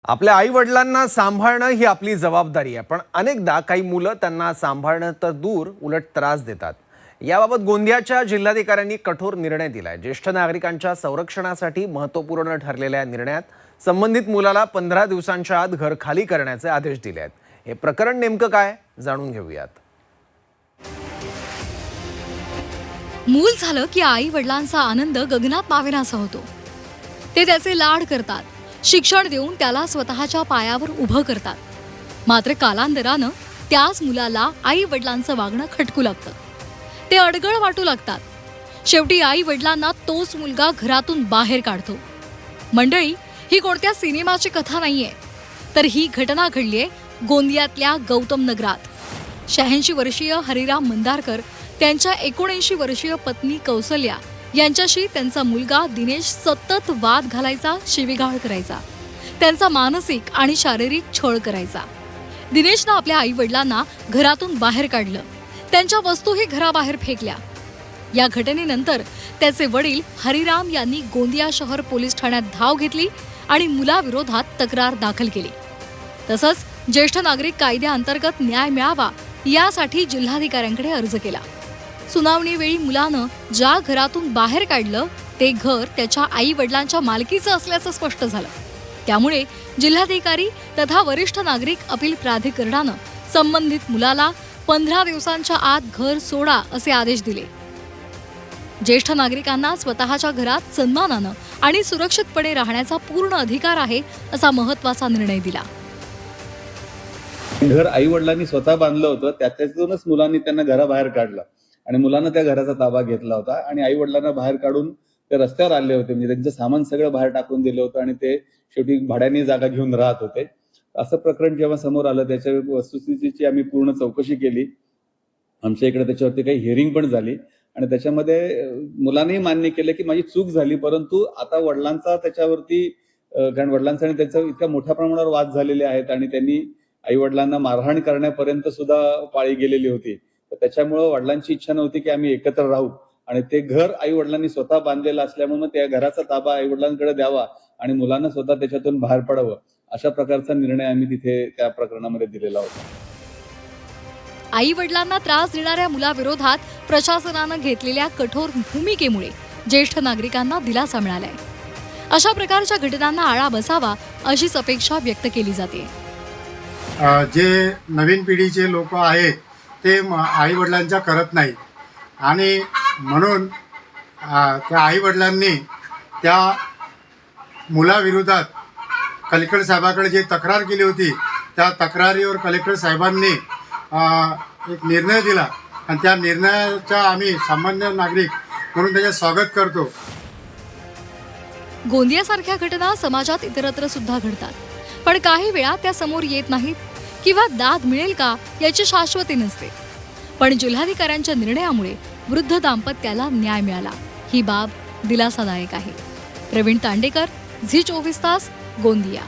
आपल्या आई वडिलांना सांभाळणं ही आपली जबाबदारी आहे, पण अनेकदा काही मुलं त्यांना सांभाळणं तर दूर उलट त्रास देतात। याबाबत गोंदियाच्या जिल्हाधिकाऱ्यांनी कठोर निर्णय दिलाय। ज्येष्ठ नागरिकांच्या संरक्षणासाठी महत्त्वपूर्ण ठरलेल्या निर्णयात संबंधित मुलाला 15 दिवसांच्या आत घर खाली करण्याचे आदेश दिले आहेत। हे प्रकरण नेमकं काय जाणून घेऊयात। मूल झालं की आई वडिलांचा आनंद गगनात मावेनासा होतो। ते त्याचे लाड करतात, शिक्षण देऊन त्याला स्वतःच्या पायावर उभं करतात। मात्र कालांतरानं त्याच मुलाला आई वडिलांचं वागणं खटकू लागतं, ते अडगळ वाटू लागतात। शेवटी आई वडिलांना तोच मुलगा घरातून बाहेर काढतो। मंडळी, ही कोणत्या सिनेमाची कथा नाहीये, तर ही घटना घडलीये गोंदियातल्या गौतम नगरात। 86 वर्षीय हरिराम मंदारकर त्यांच्या 79 वर्षीय पत्नी कौसल्या यांच्याशी त्यांचा मुलगा दिनेश सतत वाद घालायचा, शिवीगाळ करायचा, त्यांचा मानसिक आणि शारीरिक छळ करायचा। दिनेशनं आपल्या आई वडिलांना घरातून बाहेर काढलं, त्यांच्या वस्तूही घराबाहेर फेकल्या। या घटनेनंतर त्याचे वडील हरिराम यांनी गोंदिया शहर पोलीस ठाण्यात धाव घेतली आणि मुलाविरोधात तक्रार दाखल केली। तसंच ज्येष्ठ नागरिक कायद्याअंतर्गत न्याय मिळावा यासाठी जिल्हाधिकाऱ्यांकडे अर्ज केला। सुनावणीवेळी मुलानं ज्या घरातून बाहेर काढलं ते घर त्याच्या आई वडिलांच्या मालकीचं असल्याचं स्पष्ट झालं। त्यामुळे जिल्हाधिकारी तथा वरिष्ठ नागरिक अपील प्राधिकरणानं संबंधित मुलाला 15 दिवसांच्या आत घर सोडा असे आदेश दिले। ज्येष्ठ नागरिकांना स्वतःच्या घरात सन्मानानं आणि सुरक्षितपणे राहण्याचा पूर्ण अधिकार आहे असा महत्त्वाचा निर्णय दिला। घर आई वडिलांनी स्वतः बांधलं होतं, त्यातूनच मुलांनी त्यांना घराबाहेर काढलं आणि मुलांना त्या घराचा ताबा घेतला होता आणि आई वडिलांना बाहेर काढून ते रस्त्यावर आले होते। म्हणजे त्यांचं सामान सगळं बाहेर टाकून दिलं होतं आणि ते शेवटी भाड्याने जागा घेऊन राहत होते। असं प्रकरण जेव्हा समोर आलं, त्याच्या वस्तुस्थितीची आम्ही पूर्ण चौकशी केली। आमच्या इकडे त्याच्यावरती काही हिअरिंग पण झाली आणि त्याच्यामध्ये मुलांनी मान्य केलं की माझी चूक झाली, परंतु आता वडिलांचा त्याच्यावरती कारण वडिलांचा आणि त्याचा इतक्या मोठ्या प्रमाणावर वाद झालेले आहेत आणि त्यांनी आई वडिलांना मारहाण करण्यापर्यंत सुद्धा पाळी गेलेली होती। त्याच्यामुळे वडिलांची इच्छा नव्हती की आम्ही एकत्र राहू आणि ते घर आई वडिलांनी स्वतः बांधलेलं असल्यामुळे त्या घराचा ताबा आई वडिलांकडे द्यावा आणि मुलांना स्वतः त्याच्यातून बाहेर पडावं, अशा प्रकारचा निर्णय आम्ही तिथे त्या प्रकरणामध्ये दिलेला होता। आई वडिलांना त्रास देणाऱ्या मुलाविरोधात प्रशासनानं घेतलेल्या कठोर भूमिकेमुळे ज्येष्ठ नागरिकांना दिलासा मिळालाय। अशा प्रकारच्या घटनांना आळा बसावा अशीच अपेक्षा व्यक्त केली जाते। जे नवीन पिढीचे लोक आहेत ते आई वडिलांच्या करत नाही आणि म्हणून त्या आई वडिलांनी त्या मुलाविरोधात कलेक्टर साहेबाकडे जी तक्रार केली होती, त्या तक्रारीवर कलेक्टर साहेबांनी एक निर्णय दिला आणि त्या निर्णयाचा आम्ही सामान्य नागरिक म्हणून त्याचे स्वागत करतो। गोंदियासारख्या घटना समाजात इतरत्र सुद्धा घडतात, पण काही वेळा त्या समोर येत नाहीत किंवा दाद मिळेल का याची शाश्वती नसते। पण जिल्हाधिकाऱ्यांच्या निर्णयामुळे वृद्ध दाम्पत्याला न्याय मिळाला, ही बाब दिलासादायक आहे। प्रवीण तांडेकर, झी 24 तास, गोंदिया।